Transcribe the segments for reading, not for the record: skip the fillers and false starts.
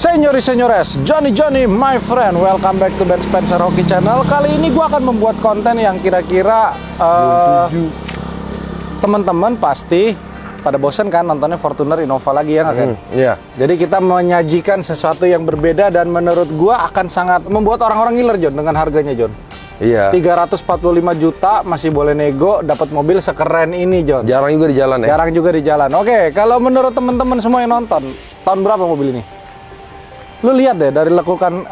Senyores, Johnny, my friend, welcome back to Ben Spencer Hockey Channel. Kali ini gue akan membuat konten yang kira-kira teman-teman pasti pada bosen kan nontonnya Fortuner Innova lagi ya nggak kan? Iya. Jadi kita menyajikan sesuatu yang berbeda dan menurut gue akan sangat membuat orang-orang ngiler John dengan harganya John. Iya. 345 juta masih boleh nego, dapat mobil sekeren ini John. Jarang juga di jalan ya. Jarang juga di jalan. Oke, kalau menurut teman-teman semua yang nonton, tahun berapa mobil ini? Lu lihat deh dari lekukan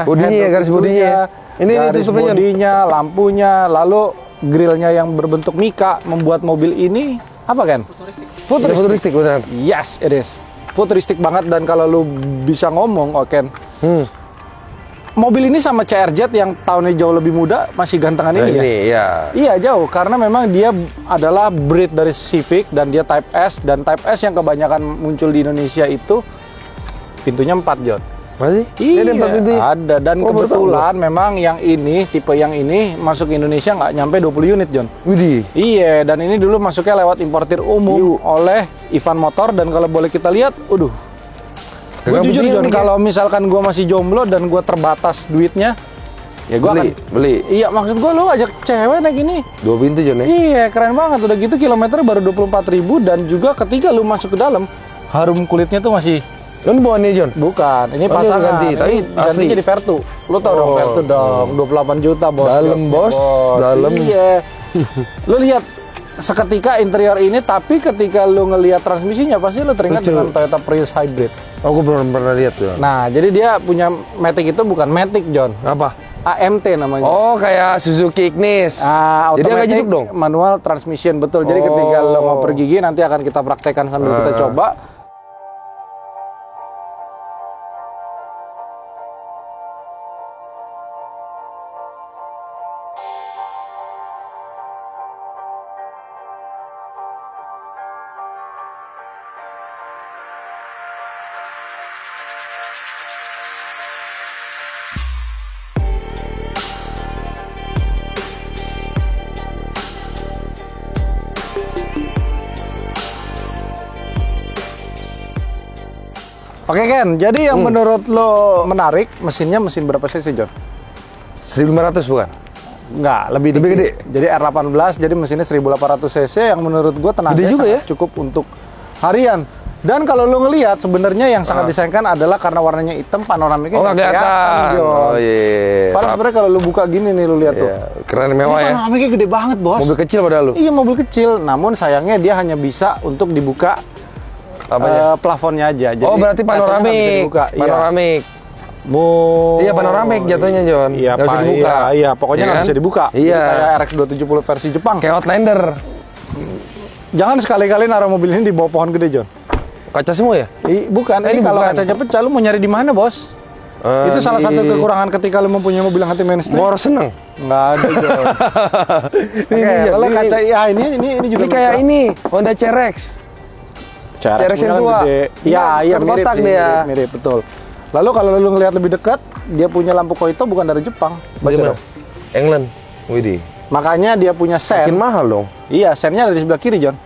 bodinya ya, garis bodinya ya. Ini garis bodinya, lampunya, lalu grillnya yang berbentuk mika membuat mobil ini apa kan? Futuristik benar. Yes, it is. Futuristik banget dan kalau lu bisa ngomong, oke. Mobil ini sama CR-Jet yang tahunnya jauh lebih muda masih gantengan ini ya? Iya. Iya jauh, karena memang dia adalah breed dari Civic dan dia Type S. Dan Type S yang kebanyakan muncul di Indonesia itu pintunya 4 John. Masih? Iya, ada 4 pintu? Ada, dan kebetulan memang yang ini, tipe yang ini masuk ke Indonesia nggak nyampe 20 unit John. Widih. Iya, dan ini dulu masuknya lewat importir umum oleh Ivan Motor. Dan kalau boleh kita lihat, gue jujur John, kalau misalkan gue masih jomblo dan gue terbatas duitnya, ya gue akan beli. Iya, maksud gue lu ajak cewek naik gini. 2 pintu John ya? Iya, keren banget. Udah gitu kilometernya baru 24.000 dan juga ketika lu masuk ke dalam, harum kulitnya tuh masih. Ini bukan ini John? Bukan, ini pasangan. Ganti, tapi ganti jadi Vertu. Lu tau dong Vertu dong, 28 juta bos. Dalam bos, dalam. Iya. Lu lihat seketika interior ini, tapi ketika lu ngelihat transmisinya pasti lu teringat dengan Toyota Prius Hybrid. Aku belum pernah lihat tuh. Nah, jadi dia punya Matic itu bukan Matic John. Apa? AMT namanya. Oh, kayak Suzuki Ignis. Jadi agak jeduk dong. Manual transmission, betul. Jadi ketika lo mau pergi gigi, nanti akan kita praktekkan sambil kita coba. Oke Ken, jadi yang menurut lo menarik, mesinnya mesin berapa cc John? 1500 bukan? Enggak, lebih gede. Jadi R18, jadi mesinnya 1800 cc yang menurut gue tenaganya juga ya? cukup untuk harian. Dan kalau lo ngelihat sebenarnya yang sangat disayangkan adalah karena warnanya hitam, panoramiknya nggak kelihatan John. Oh iya. Padahal sebenarnya kalau lo buka gini nih lo lihat tuh. Keren mewah ya. Panoramiknya gede banget bos. Mobil kecil padahal lo. Iya mobil kecil, namun sayangnya dia hanya bisa untuk dibuka plafonnya aja. Jadi berarti panoramik. Panoramik. Iya panoramik jatuhnya John. Iya, nggak bisa dibuka. Iya, pokoknya nggak bisa dibuka. Iya. Kayak RX270 versi Jepang. Kayak Outlander. Jangan sekali-kali naruh mobil ini di bawah pohon gede John. Kaca semua ya? Bukan. Ini kalau kacanya pecah, lu mau nyari di mana bos? Itu salah satu kekurangan ketika lu mempunyai mobil yang anti mainstream. Mau seneng? Nggak ada John. Oke, kalau kaca ya ini juga. Ini kayak ini Honda CRX. CRX yang tua. Iya, mirip kotak sih, dia. mirip betul. Lalu kalau lu ngelihat lebih dekat, dia punya lampu koito bukan dari Jepang. Baca dong. England. Widih. Makanya dia punya sen. Makin mahal dong. Iya, sennya ada di sebelah kiri, John.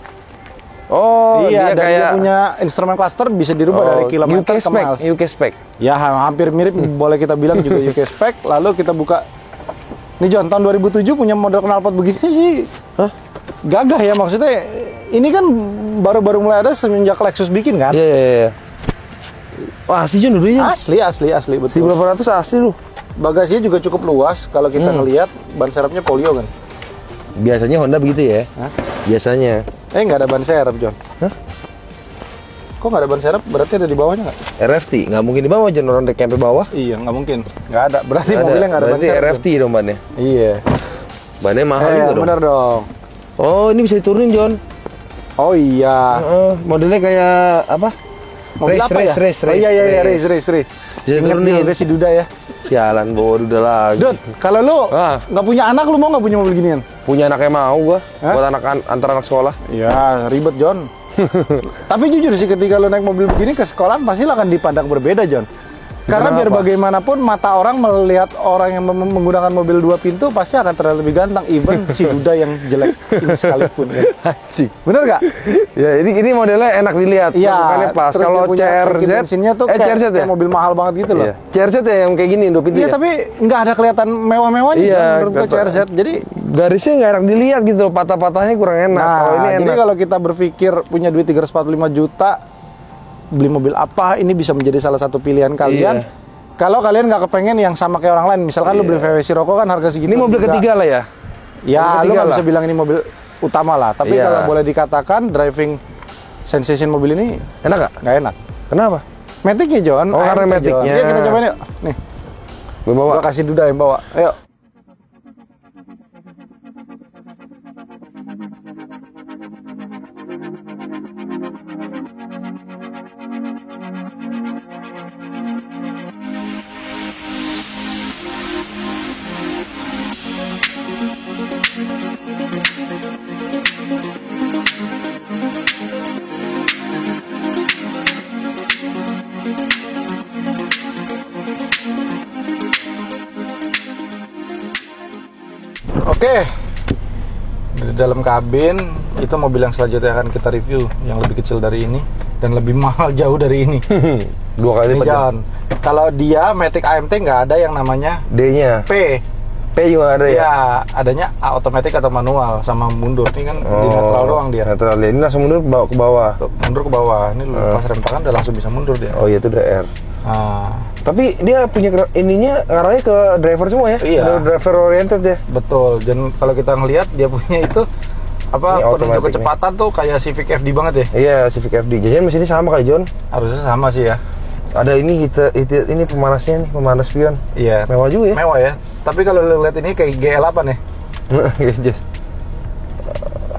Oh, iya, dia dan kayak dia punya instrumen cluster bisa dirubah dari kilometer ke miles. UK spec. Ya, hampir mirip, boleh kita bilang juga UK spec. Lalu kita buka. Nih John, tahun 2007 punya model knalpot begini sih. Hah? Gagah ya maksudnya. Ini kan baru-baru mulai ada semenjak Lexus bikin kan? Iya. Wah, asli John dulunya. Asli betul. 1800 asli lu. Bagasinya juga cukup luas kalau kita ngelihat ban serepnya polio kan. Biasanya Honda begitu ya? Hah? Biasanya. Nggak ada ban serep John. Hah? Kok nggak ada ban serep? Berarti ada di bawahnya nggak? RFT, nggak mungkin di bawah John, orang dek sampai bawah. Iya, nggak mungkin. Nggak ada. Berarti mobilnya nggak ada ban serep. Berarti RFT dong bannya. Iya. Bannya mahal juga dong. Bener dong. Oh, ini bisa diturunin John. Oh iya. Modelnya kayak apa? Race. Oh iya, race. Bisa diturunin. Juga si Duda ya. Sialan, bawa Duda lagi. Dud, kalau lu nggak punya anak, lu mau nggak punya mobil ginian? Punya anaknya mau gua. Buat antar anak sekolah. Iya, ribet John. Tapi jujur sih ketika lu naik mobil begini ke sekolahan pasti lu akan dipandang berbeda John. Karena biar bagaimanapun mata orang melihat orang yang menggunakan mobil 2 pintu pasti akan terlihat lebih ganteng, even si duda yang jelek ini sekalipun kan. Bener gak? Ya ini modelnya enak dilihat. Iya. Makanya pas. Kalau CRZ, bensinnya tuh CRZ ya? kayak mobil mahal banget gitu loh. Iya. CRZ ya yang kayak gini 2 pintu Iya, ya? tapi nggak ada kelihatan mewah-mewahnya Iya, kan, menurut gue CRZ. Jadi garisnya nggak enak dilihat gitu loh, patah-patahnya kurang enak. Kalau ini jadi enak. kalau kita berpikir punya duit 345 juta, beli mobil apa, ini bisa menjadi salah satu pilihan kalian. Iya. Kalau kalian nggak kepengen yang sama kayak orang lain, misalkan lu beli VW Sirocco kan harga segitu. Ini mobil juga. ketiga lah ya? Ya, lu ketiga nggak lah. bisa bilang ini mobil utama lah. Tapi Iya. kalau boleh dikatakan driving sensation mobil ini Enak nggak? nggak enak. Kenapa? Matic-nya John. Oh, karena AMT, Matic-nya. John. Iya, kita cobain yuk. Nih, Gue bawa. gua kasih duda yang bawa. Ayo. Oke, di dalam kabin itu mobil yang selanjutnya akan kita review, yang lebih kecil dari ini dan lebih mahal jauh dari ini. 2 kali Nih lipat. John, kalau dia Matic AMT nggak ada yang namanya D-nya. P. P juga ada ya? Iya, adanya automatic atau manual sama mundur. Ini kan di netral doang dia. Netral dia. Ini langsung mundur ke bawah. Tuh, mundur ke bawah. Ini lu pas rem tangan udah langsung bisa mundur dia. Oh iya, itu udah R. Nah, Tapi dia punya ininya ngarahnya ke driver semua ya? Iya. Udah driver oriented ya? betul. Dan kalau kita ngelihat dia punya itu apa Ini penunjuk automatic kecepatan tuh kayak Civic FD banget ya. Iya, Civic FD. Jadi mesinnya sama kali, John. Harusnya sama sih ya. Ada ini ini pemanasnya nih, pemanas spion. Iya. Mewah juga ya? Mewah ya. Tapi kalau lu lihat ini kayak GL8 ya. Yes.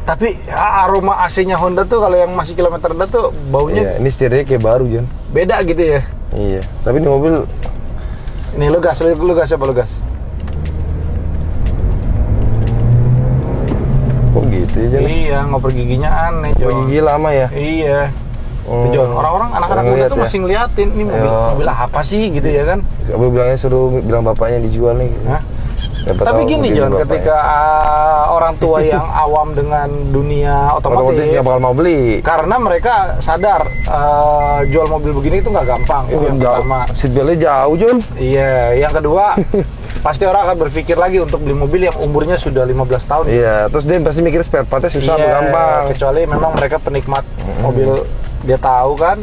Tapi ya, aroma AC-nya Honda tuh kalau yang masih kilometer rendah tuh baunya Iya, ini setirnya kayak baru, John. beda gitu ya. Iya. Tapi ini mobil Nih lu gas apa lu gas? kok gitu ya, John? Iya, ngoper giginya aneh, John. Oh, gigi lama ya? Iya. Oh. Tuh, John, orang-orang anak-anak muda Ngeliat tuh ya? masih ngeliatin ini mobil apa sih gitu ya kan? Gue bilangnya suruh bilang bapaknya dijual nih. Gitu. Hah? Siapa Tapi tahu gini mobil John, bapaknya. ketika orang tua yang awam dengan dunia otomatis otomotif, nggak bakal mau beli. karena mereka sadar jual mobil begini itu nggak gampang. Itu yang pertama. Seatbeltnya jauh, John. Iya, yang kedua pasti orang akan berpikir lagi untuk beli mobil yang umurnya sudah 15 tahun. Iya, terus dia pasti mikir spare partnya susah atau Iya, gampang. kecuali memang mereka penikmat mobil, dia tahu kan.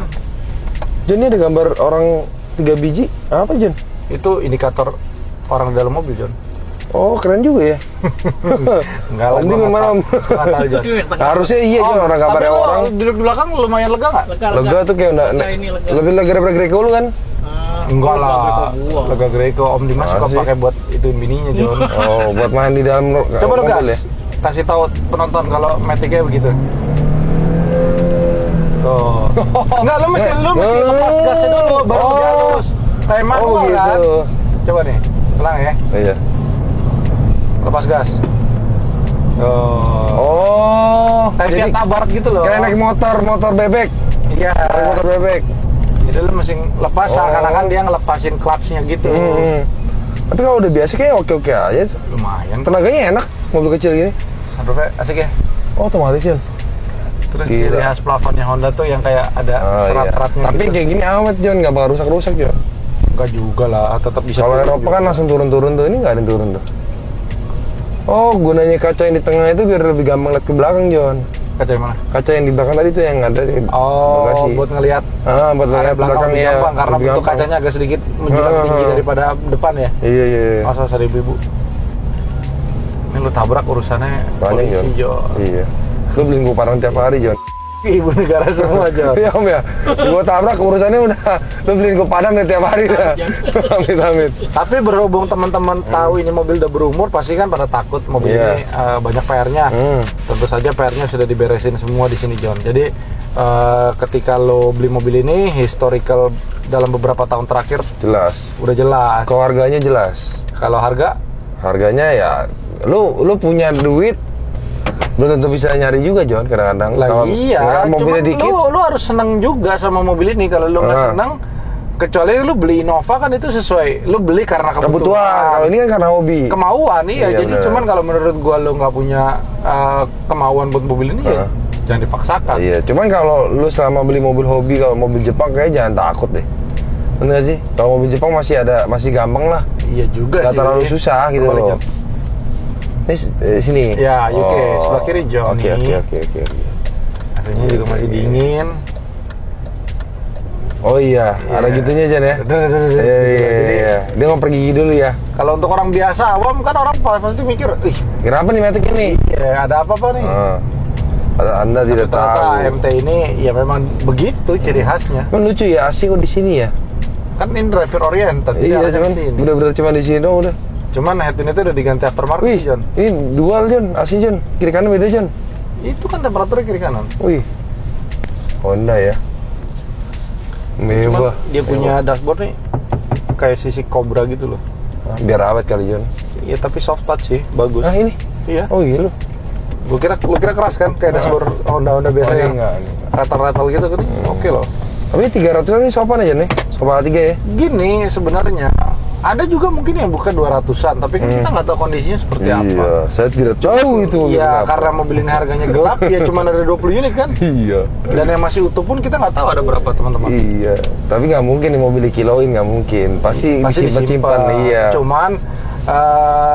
John, ini ada gambar orang 3 biji. Apa, John? Itu indikator orang di dalam mobil, John. Oh, keren juga ya. Enggak lah, Om, gua ini nggak gimana, tahu. Om? Nggak tahu, John. Harusnya iya, John, orang gambarnya tapi lo orang. duduk di belakang lumayan lega nggak? Lega tuh kayak udah ini lega. lebih lega daripada Greco lu kan? Enggak lah, Greco gua. lega Greco. Om Dimas suka Masa sih? pakai buat ituin bininya, John. Oh, buat main di dalam Coba lu gas, mobil ya. kasih tahu penonton kalau Matic-nya begitu. Tuh. Enggak, lu mesti lepas gasnya dulu baru Oh. halus. Kayak manual gitu. kan. Coba nih, pelan ya. Iya. Lepas gas. Tuh. Oh, Kayak jadi Fiat Abarth gitu loh. kayak naik motor bebek. Iya. Naik motor bebek. Jadi lu mesti lepas seakan-akan dia ngelepasin clutch-nya gitu. Tapi kalau udah biasa kayak oke-oke aja. Lumayan. Tenaganya enak, mobil kecil gini. Sunroofnya asik ya. Oh, otomatis ya. Terus Gila. ciri khas plafonnya Honda tuh yang kayak ada serat-seratnya. Tapi gitu. kayak gini amat, John, nggak bakal rusak-rusak, John. Enggak juga lah, tetap bisa. Kalau turun Eropa juga. kan langsung turun-turun tuh, ini nggak ada yang turun tuh. Oh, gunanya kaca yang di tengah itu biar lebih gampang lihat ke belakang, John. Kaca yang mana? Kaca yang di belakang tadi tuh yang ada di Oh, bagasi. buat ngelihat Buat area lihat belakang belakang lebih ya. gampang karena lebih bentuk gampang. kacanya agak sedikit menjulang tinggi daripada depan ya. Iya. Masa dari ibu. Ini lu tabrak urusannya Banyak, polisi, John. Jo. Iya. Lu beliin gua parang tiap hari, John. Ibu negara semua, Jo. Iya, Om ya. Gua tabrak urusannya udah. Lu beliin gua padang deh tiap hari dah. Amit. Tapi berhubung teman-teman tahu ini mobil udah berumur, pasti kan pada takut mobil Iya. ini banyak PR-nya. Tentu saja PR-nya sudah diberesin semua di sini, John. Jadi ketika lo beli mobil ini, historical dalam beberapa tahun terakhir Jelas. udah jelas. Kalau harganya jelas. Kalau harga, Harganya ya lu punya duit belum tentu bisa nyari juga, John, kadang-kadang. lah Kalau iya. mobilnya Cuman dikit. lu harus seneng juga sama mobil ini. Kalau lu nggak seneng, Kecuali lu beli Innova kan itu sesuai, lu beli karena kebutuhan. Kalau ini kan karena hobi. Kemauan iya, Iya, jadi bener. cuman kalau menurut gua lu nggak punya kemauan buat mobil ini ya jangan dipaksakan. Iya, cuman kalau lu selama beli mobil hobi, kalau mobil Jepang kayak jangan takut deh. Bener gak sih? Kalau mobil Jepang masih gampang lah. Iya juga Gak sih. terlalu susah gitu Kembali loh. jam. Ini sini. Ya, UK, sebelah kiri Johnny. Oke. AC-nya juga masih dingin. Oh iya, ada gitunya Jan ya. Iya. Dia mau pergi dulu ya. Kalau untuk orang biasa awam kan orang pasti mikir, ih, Kenapa nih Matic ini? ya ada apa nih? Anda tidak Ternyata tahu. MT ini ya memang begitu ciri khasnya. Kan lucu ya, AC kok di sini ya? Kan ini driver oriented, Iya, tidak cuman di sini. bener-bener cuma di sini doang udah. Cuman head unitnya udah diganti aftermarket, Wih, John. ini dual John, AC John. Kiri kanan beda John. Itu kan temperaturnya kiri kanan. Wih, Honda ya. Cuman Mewah. dia punya dashboard nih kayak sisi Cobra gitu loh. Biar awet kali John. Iya tapi soft touch sih, bagus. Ah ini? Iya. Oh iya lu. Lu kira keras kan kayak dashboard Honda biasa ini yang enggak. ratal-ratal gitu kan. Oke loh. Tapi 300 ini sopan aja nih. Sopan 3 ya. Gini sebenarnya ada juga mungkin yang bukan 200-an, tapi kan kita nggak tahu kondisinya seperti apa. Iya, saya tidak tahu itu. Iya, kenapa. karena mobil ini harganya gelap ya cuma ada 20 unit kan. Iya. Dan yang masih utuh pun kita nggak tahu ada berapa teman-teman. Iya. Tapi nggak mungkin nih mobil dikiloin, nggak mungkin. Pasti disimpan. Iya. Cuman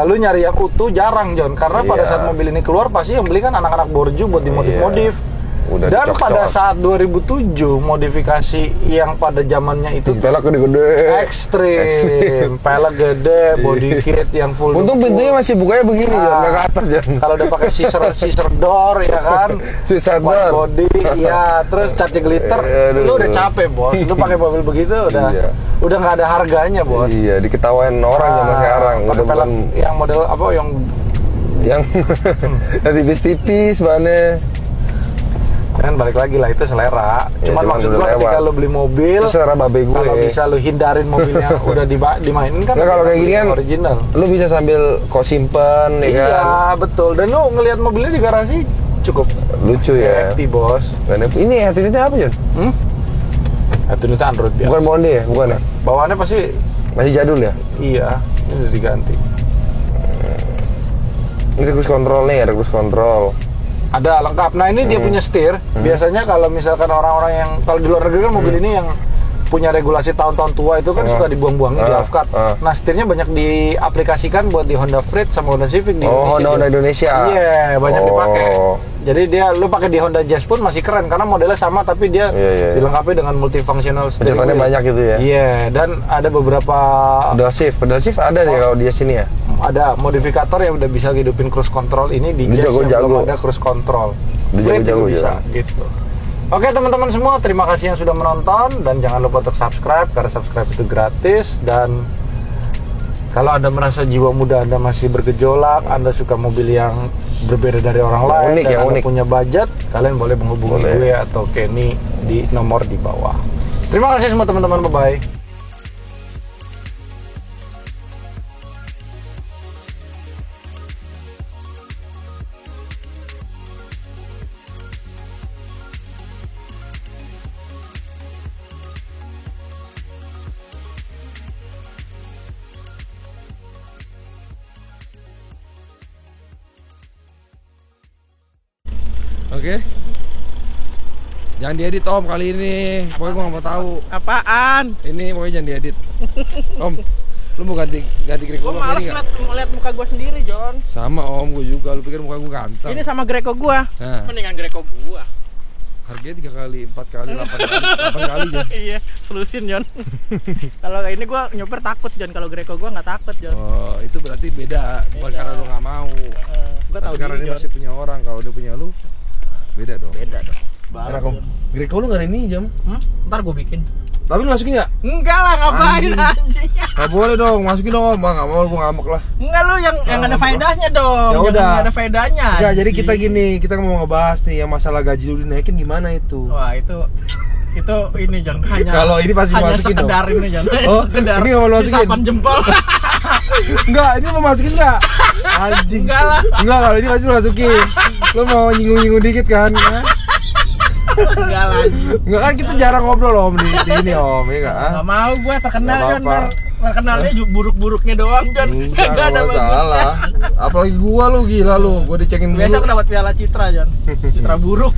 lu nyari yang utuh jarang John, karena pada Iya. saat mobil ini keluar pasti yang beli kan anak-anak borju buat dimodif-modif. Udah Dan dicocok. pada saat 2007 modifikasi yang pada zamannya itu tuh pelek gede-gede. ekstrim, pelek gede, body kit yang full. Untung pintunya masih bukanya begini, Jon, nggak ke atas, Jon. Kalau udah pakai scissor door ya kan, Scissor white door. body, ya terus catnya glitter, Aduh. lu udah capek bos, lu pakai mobil begitu Iya. udah nggak ada harganya bos. Iya, diketawain orang zaman sekarang. Pakai Udah pelek bukan yang model apa yang yang tipis-tipis bannya. kan balik lagi lah itu selera. Ya, Cuman cuman maksud udah gua ketika lewat. lu beli mobil, Itu selera babe gue. kalau bisa lu hindarin mobilnya udah dimainin kan. Nggak, kalau kayak gini kan original. Lu bisa sambil kok simpen ya Iya kan. betul. Dan lu ngelihat mobilnya di garasi cukup Lucu ya. happy bos. Ini head unitnya apa, Jon? Itu nih Android biasa. Bukan Bonde ya? Bukan ya? Bawaannya pasti Masih jadul ya? iya. Ini udah diganti. Ini cruise control nih, ada cruise control. Ada lengkap. Nah ini dia punya setir. Biasanya kalau misalkan orang-orang yang kalau di luar negeri kan mobil ini yang punya regulasi tahun-tahun tua itu kan suka dibuang-buang di Avcat. Nah setirnya banyak diaplikasikan buat di Honda Freed sama Honda Civic di Indonesia. Honda Indonesia. Iya, banyak dipakai. Jadi dia lu pakai di Honda Jazz pun masih keren karena modelnya sama tapi dia Iya. dilengkapi dengan multifunctional steering Pencetannya wheel. banyak gitu ya? Iya, dan ada beberapa Pedal shift ada deh kalau dia sini ya? ada modifikator yang udah bisa hidupin cruise control ini di Dia Jazz yang jago-jago. belum ada cruise control. Dia Freed jago-jago, juga bisa gitu. Oke teman-teman semua, terima kasih yang sudah menonton dan jangan lupa untuk subscribe karena subscribe itu gratis. Dan kalau Anda merasa jiwa muda Anda masih bergejolak, Anda suka mobil yang berbeda dari orang lain, unik, dan yang Anda unik. punya budget, kalian boleh menghubungi gue atau Kenny di nomor di bawah. Terima kasih semua teman-teman, bye-bye. Oke. Jangan diedit Om kali ini. Pokoknya gua nggak mau tahu. Apaan? Ini pokoknya jangan diedit. Om, lu mau ganti Greco Gue lu males ini nggak? ngeliat muka gue sendiri, John. Sama Om, gua juga. Lu pikir muka gua ganteng? Ini sama Greco gue. Nah. Mendingan Greco gue. Harganya 3 kali, 4 kali, 8 kali Jon. Iya, selusin, John. Kalau ini gue nyopir takut, John. Kalau Greco gue nggak takut, John. Oh, itu berarti beda. Bukan Beda. karena lu nggak mau. Gue Tapi tahu karena diri, ini masih punya orang. Kalau udah punya lu, beda dong. beda dong. Parah Om. Greco lu nggak ada ini jam. Ntar gue bikin. Tapi lu masukin nggak? Enggak lah, ngapain Anjing. anjing? Nggak boleh dong, masukin dong. Nggak mau, gua ngamuk lah. Enggak lu yang ada faedahnya dong. Ya Jangan udah. yang ada faedahnya. Enggak, jadi kita anjing. gini, kita mau ngebahas nih yang masalah gaji lu dinaikin gimana itu. Wah, itu ini John hanya Kalau ini pasti hanya masukin sekedar dong. ini John. Oh, sekedar ini nggak mau lu masukin? isapan jempol. Enggak, ini mau masukin enggak? Anjing. Enggak lah. Enggak, kalau ini pasti lu masukin. Lu mau nyinggung-nyinggung dikit kan? Ya? Enggak lagi. Enggak kan kita jarang ngobrol om di ini om, ya nggak? Gak mau gue terkenal Nggak Jon, apa-apa. terkenalnya buruk-buruknya doang Jon. Enggak Gak ada masalah. Apalagi gua lu gila lu, gua dicekin bagusnya. Besok mulu. dapat piala Citra Jon. Citra buruk.